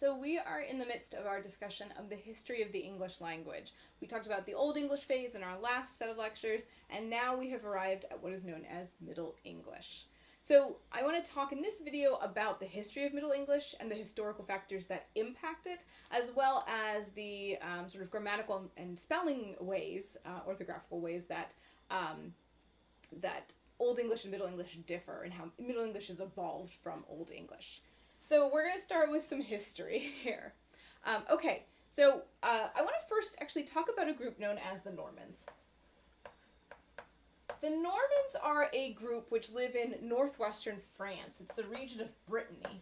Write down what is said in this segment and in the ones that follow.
So we are in the midst of our discussion of the history of the English language. We talked about the Old English phase in our last set of lectures, and now we have arrived at what is known as Middle English. So I want to talk in this video about the history of Middle English and the historical factors that impact it, as well as the sort of grammatical and spelling ways, orthographical ways that that Old English and Middle English differ, and how Middle English has evolved from Old English. So we're going to start with some history here. I want to first actually talk about a group known as the Normans. The Normans are a group which live in northwestern France. It's the region of Brittany.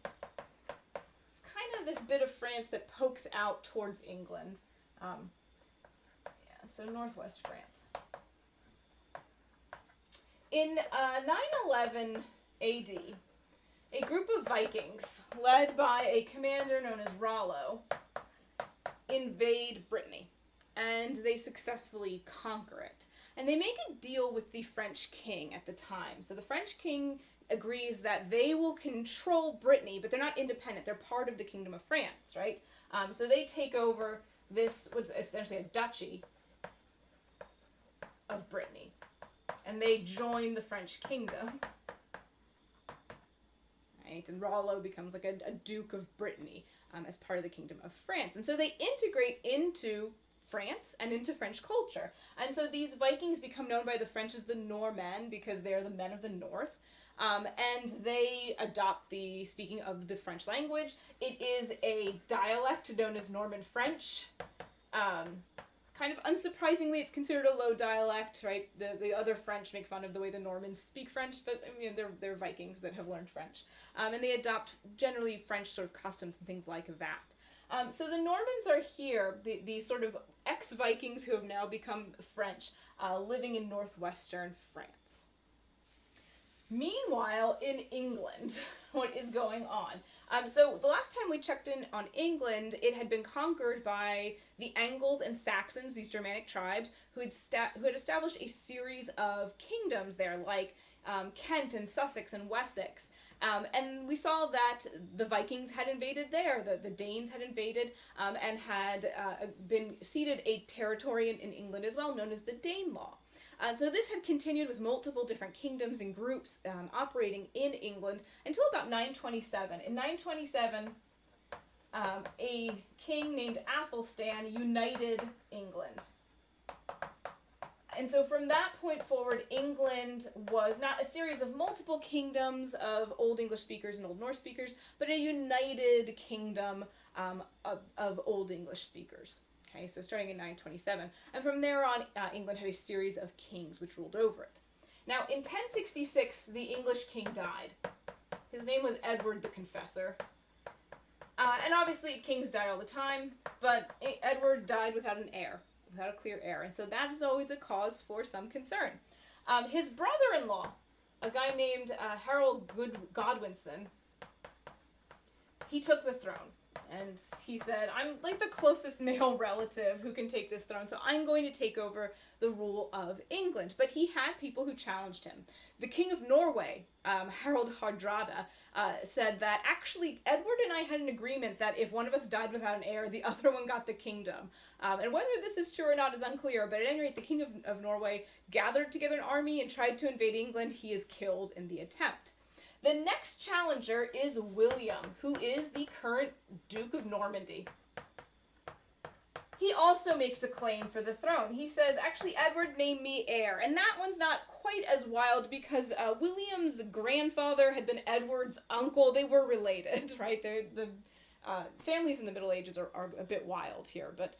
It's kind of this bit of France that pokes out towards England. So northwest France. In 911 AD, a group of Vikings, led by a commander known as Rollo, invade Brittany, and they successfully conquer it. And they make a deal with the French king at the time. So the French king agrees that they will control Brittany, but they're not independent. They're part of the Kingdom of France, right? So they take over this, what's essentially a duchy of Brittany, and they join the French kingdom. Right? And Rollo becomes like a Duke of Brittany as part of the Kingdom of France. And so they integrate into France and into French culture. And so these Vikings become known by the French as the Normands because they are the men of the north. And they adopt the speaking of the French language. It is a dialect known as Norman French. Kind of unsurprisingly, it's considered a low dialect, right? The other French make fun of the way the Normans speak French, but they're Vikings that have learned French. And they adopt generally French sort of customs and things like that. So the Normans are here, these sort of ex-Vikings who have now become French, living in northwestern France. Meanwhile, in England, what is going on? So the last time we checked in on England, it had been conquered by the Angles and Saxons, these Germanic tribes, who had established a series of kingdoms there, like Kent and Sussex and Wessex. And we saw that the Vikings had invaded there, the Danes had invaded, and had been ceded a territory in England as well, known as the Danelaw. So this had continued with multiple different kingdoms and groups operating in England until about 927. In 927, a king named Athelstan united England. And so from that point forward, England was not a series of multiple kingdoms of Old English speakers and Old Norse speakers, but a united kingdom of Old English speakers. Okay, so starting in 927. And from there on, England had a series of kings which ruled over it. Now, in 1066, the English king died. His name was Edward the Confessor. And obviously, kings die all the time, but Edward died without an heir, without a clear heir. And so that is always a cause for some concern. His brother-in-law, a guy named Harold Godwinson, he took the throne. And he said, I'm like the closest male relative who can take this throne, so I'm going to take over the rule of England. But he had people who challenged him. The King of Norway, Harald Hardrada, said that actually Edward and I had an agreement that if one of us died without an heir, the other one got the kingdom. And whether this is true or not is unclear, but at any rate, the King of Norway gathered together an army and tried to invade England. He is killed in the attempt. The next challenger is William, who is the current Duke of Normandy. He also makes a claim for the throne. He says, actually, Edward named me heir. And that one's not quite as wild because William's grandfather had been Edward's uncle. They were related, right? The families in the Middle Ages are a bit wild here, but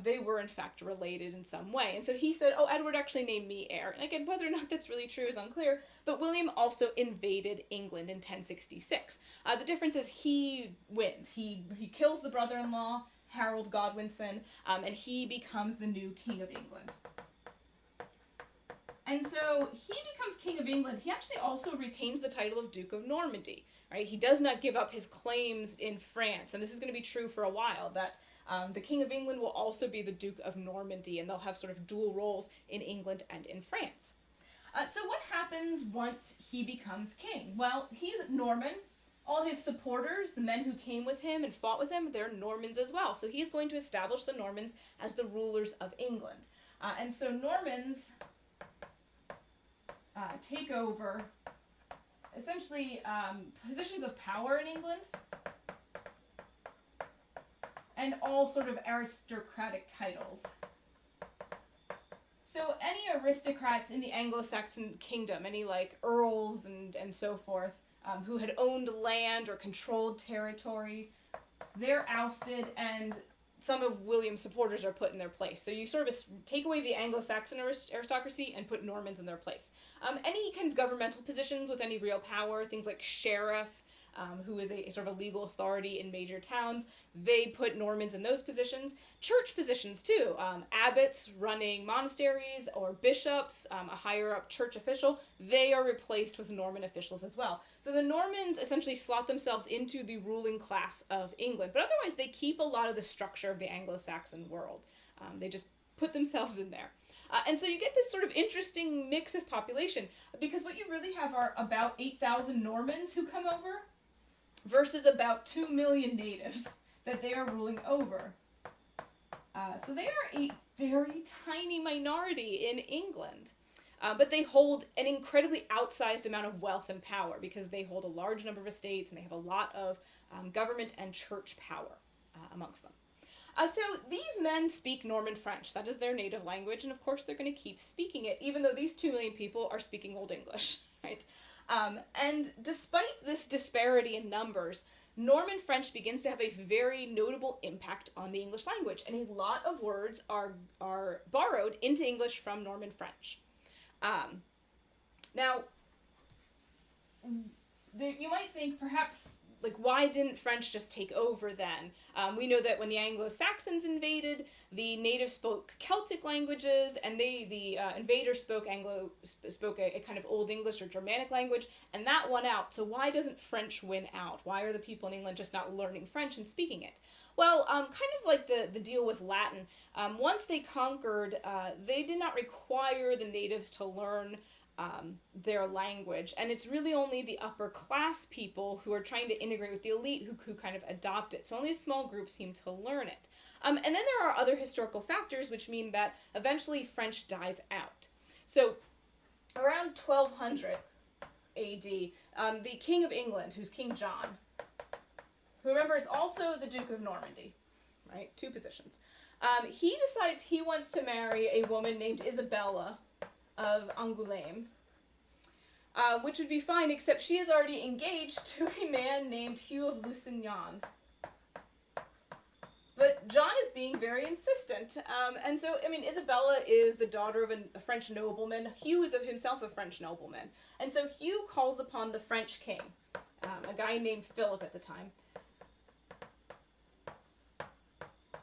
they were in fact related in some way. And so he said, oh, Edward actually named me heir. And again, whether or not that's really true is unclear, but William also invaded England in 1066. The difference is he wins. He kills the brother-in-law, Harold Godwinson, and he becomes the new King of England. And so he becomes King of England. He actually also retains the title of Duke of Normandy. Right? He does not give up his claims in France, and this is going to be true for a while, that the King of England will also be the Duke of Normandy, and they'll have sort of dual roles in England and in France. So what happens once he becomes king? Well, he's Norman, All his supporters, the men who came with him and fought with him, they're Normans as well. So he's going to establish the Normans as the rulers of England. And so Normans take over essentially positions of power in England and all sort of aristocratic titles. So any aristocrats in the Anglo-Saxon kingdom, any like earls and so forth, who had owned land or controlled territory, they're ousted and some of William's supporters are put in their place. So you sort of take away the Anglo-Saxon aristocracy and put Normans in their place. Any kind of governmental positions with any real power, things like sheriff, who is a sort of a legal authority in major towns, they put Normans in those positions. Church positions too, abbots running monasteries or bishops, a higher up church official, they are replaced with Norman officials as well. So the Normans essentially slot themselves into the ruling class of England, but otherwise they keep a lot of the structure of the Anglo-Saxon world. They just put themselves in there. And so you get this sort of interesting mix of population, because what you really have are about 8,000 Normans who come over, versus about 2 million natives that they are ruling over. So they are a very tiny minority in England. But they hold an incredibly outsized amount of wealth and power because they hold a large number of estates and they have a lot of government and church power amongst them. So these men speak Norman French. That is their native language, and of course they're going to keep speaking it, even though these 2 million people are speaking Old English, right? And despite this disparity in numbers, Norman French begins to have a very notable impact on the English language, and a lot of words are borrowed into English from Norman French. Now, you might think perhaps, like, why didn't French just take over then? We know that when the Anglo-Saxons invaded, the natives spoke Celtic languages, and the invaders spoke a kind of Old English or Germanic language, and that won out. So why doesn't French win out? Why are the people in England just not learning French and speaking it? Well, kind of like the deal with Latin, once they conquered, they did not require the natives to learn their language, and it's really only the upper class people who are trying to integrate with the elite who kind of adopt it. So only a small group seem to learn it. And then there are other historical factors which mean that eventually French dies out. So around 1200 AD, the King of England, who's King John, who remember is also the Duke of Normandy, right? 2 positions. He decides he wants to marry a woman named Isabella of Angoulême, which would be fine, except she is already engaged to a man named Hugh of Lusignan. But John is being very insistent, and so, I mean, Isabella is the daughter of a French nobleman. Hugh is of himself a French nobleman, and so Hugh calls upon the French king, a guy named Philip at the time,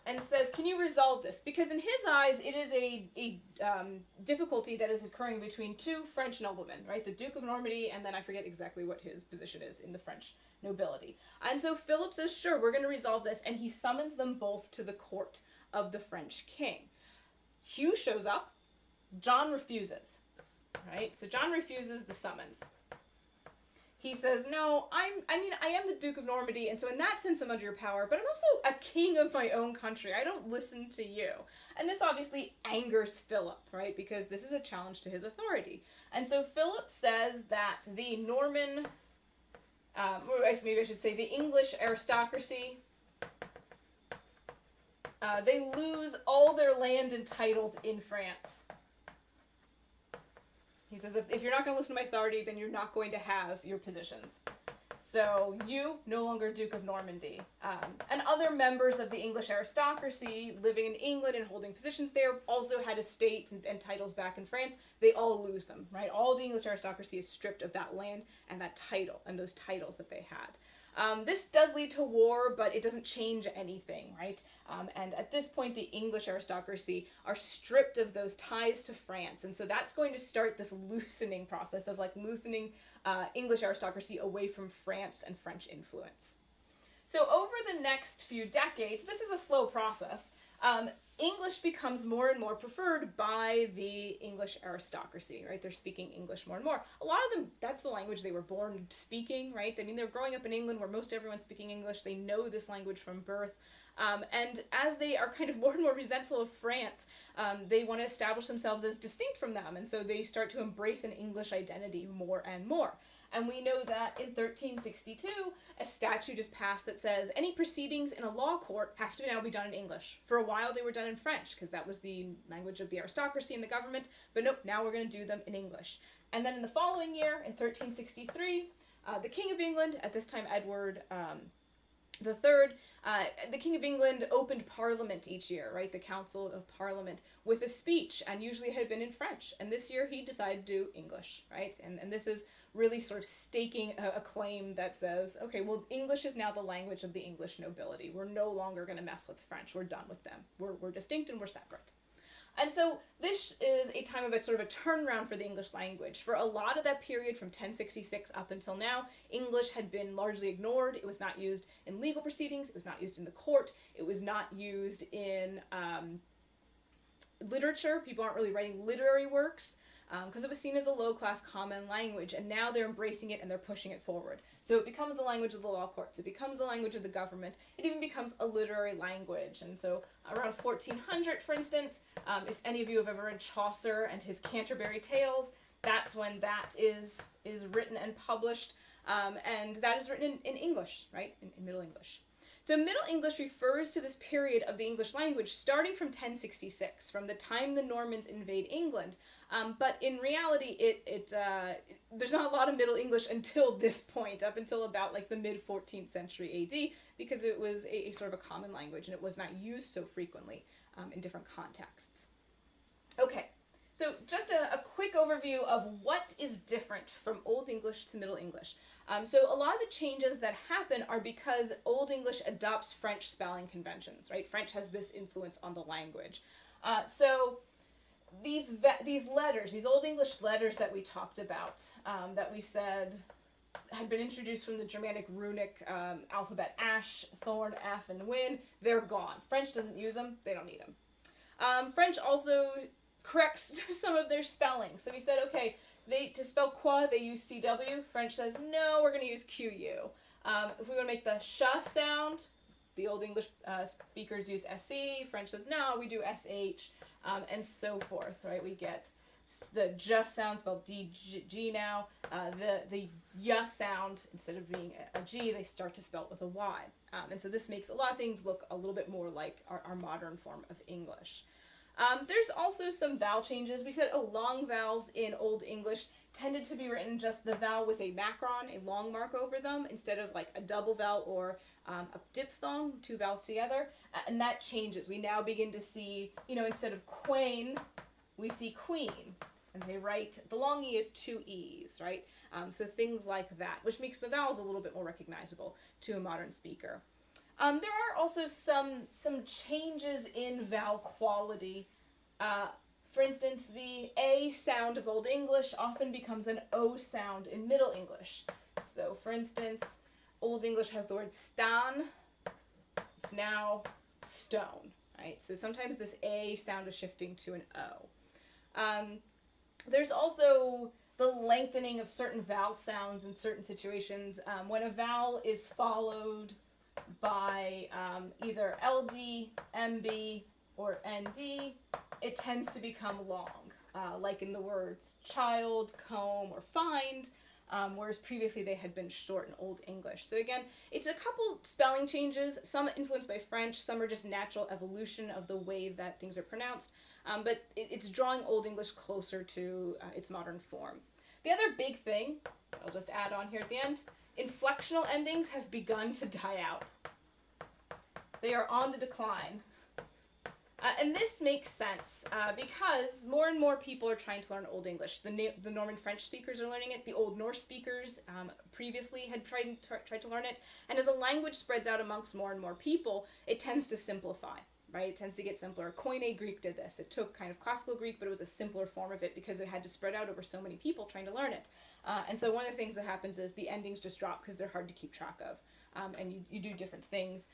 and says, can you resolve this? Because in his eyes, it is a difficulty that is occurring between 2 French noblemen, right? The Duke of Normandy, and then I forget exactly what his position is in the French nobility. And so Philip says, sure, we're going to resolve this, and he summons them both to the court of the French king. Hugh shows up, John refuses, right? So John refuses the summons. He says, no, I am the Duke of Normandy, and so in that sense I'm under your power, but I'm also a king of my own country. I don't listen to you. And this obviously angers Philip, right, because this is a challenge to his authority. And so Philip says that the Norman, maybe I should say the English aristocracy, they lose all their land and titles in France. He says, if you're not going to listen to my authority, then you're not going to have your positions. So you, no longer Duke of Normandy. And other members of the English aristocracy living in England and holding positions there also had estates and titles back in France. They all lose them, right? All the English aristocracy is stripped of that land and that title and those titles that they had. This does lead to war, but it doesn't change anything, right? And at this point, the English aristocracy are stripped of those ties to France. And so that's going to start this loosening process of like loosening English aristocracy away from France and French influence. So over the next few decades, this is a slow process, English becomes more and more preferred by the English aristocracy, right? They're speaking English more and more. A lot of them, that's the language they were born speaking, right? I mean, they're growing up in England where most everyone's speaking English. They know this language from birth. And as they are kind of more and more resentful of France, they want to establish themselves as distinct from them. And so they start to embrace an English identity more and more. And we know that in 1362, a statute is passed that says any proceedings in a law court have to now be done in English. For a while, they were done in French because that was the language of the aristocracy and the government. But nope, now we're going to do them in English. And then in the following year, in 1363, the King of England, at this time Edward the Third, the King of England opened Parliament each year, right? The Council of Parliament, with a speech, and usually it had been in French. And this year he decided to do English, right? And this is really sort of staking a claim that says, okay, well, English is now the language of the English nobility. We're no longer going to mess with French. We're done with them. We're distinct and we're separate. And so this is a time of a sort of a turnaround for the English language. For a lot of that period from 1066 up until now, English had been largely ignored. It was not used in legal proceedings. It was not used in the court. It was not used in literature. People aren't really writing literary works because it was seen as a low-class common language, and now they're embracing it and they're pushing it forward. So it becomes the language of the law courts. It becomes the language of the government. It even becomes a literary language. And so around 1400, for instance, if any of you have ever read Chaucer and his Canterbury Tales, that's when that is written and published. And that is written in English, right? In Middle English. So Middle English refers to this period of the English language starting from 1066, from the time the Normans invade England. But in reality, there's not a lot of Middle English until this point, up until about like the mid-14th century AD, because it was a sort of a common language and it was not used so frequently in different contexts. Okay. So just a quick overview of what is different from Old English to Middle English. So a lot of the changes that happen are because Old English adopts French spelling conventions, right? French has this influence on the language. So these letters, these Old English letters that we talked about, that we said had been introduced from the Germanic runic alphabet Ash, Thorn, F, and Win, they're gone. French doesn't use them. They don't need them. French also corrects some of their spelling. So we said, okay, to spell qua, they use CW. French says, no, we're going to use QU. If we want to make the sh sound, the Old English speakers use SC. French says, no, we do SH, and so forth, right? We get the j sound spelled DG now. The y sound, instead of being a G, they start to spell it with a Y. And so this makes a lot of things look a little bit more like our modern form of English. There's also some vowel changes. We said, long vowels in Old English tended to be written just the vowel with a macron, a long mark over them, instead of like a double vowel or a diphthong, two vowels together. And that changes. We now begin to see, instead of quain, we see queen. And they write, the long E is two E's, right? So things like that, which makes the vowels a little bit more recognizable to a modern speaker. There are also some changes in vowel quality. For instance, the A sound of Old English often becomes an O sound in Middle English. So, for instance, Old English has the word stan. It's now stone, right? So sometimes this A sound is shifting to an O. There's also the lengthening of certain vowel sounds in certain situations. When a vowel is followed by either LD, MB, or ND, it tends to become long, like in the words child, comb, or find, whereas previously they had been short in Old English. So again, it's a couple spelling changes, some influenced by French, some are just natural evolution of the way that things are pronounced, but it's drawing Old English closer to its modern form. The other big thing, I'll just add on here at the end, inflectional endings have begun to die out. They are on the decline. And this makes sense because more and more people are trying to learn Old English. The Norman French speakers are learning it. The Old Norse speakers previously had tried to learn it. And as a language spreads out amongst more and more people, it tends to simplify, right? It tends to get simpler. Koine Greek did this. It took kind of classical Greek, but it was a simpler form of it because it had to spread out over so many people trying to learn it. And so one of the things that happens is the endings just drop because they're hard to keep track of. and you do different things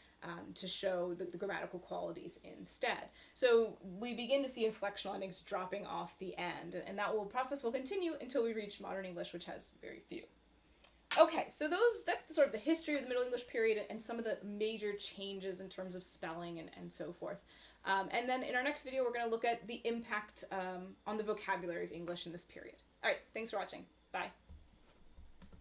to show the grammatical qualities instead. So we begin to see inflectional endings dropping off the end, and that process will continue until we reach modern English, which has very few. Okay, so that's the sort of the history of the Middle English period and some of the major changes in terms of spelling and so forth. And then in our next video, we're going to look at the impact on the vocabulary of English in this period. All right, thanks for watching. Bye.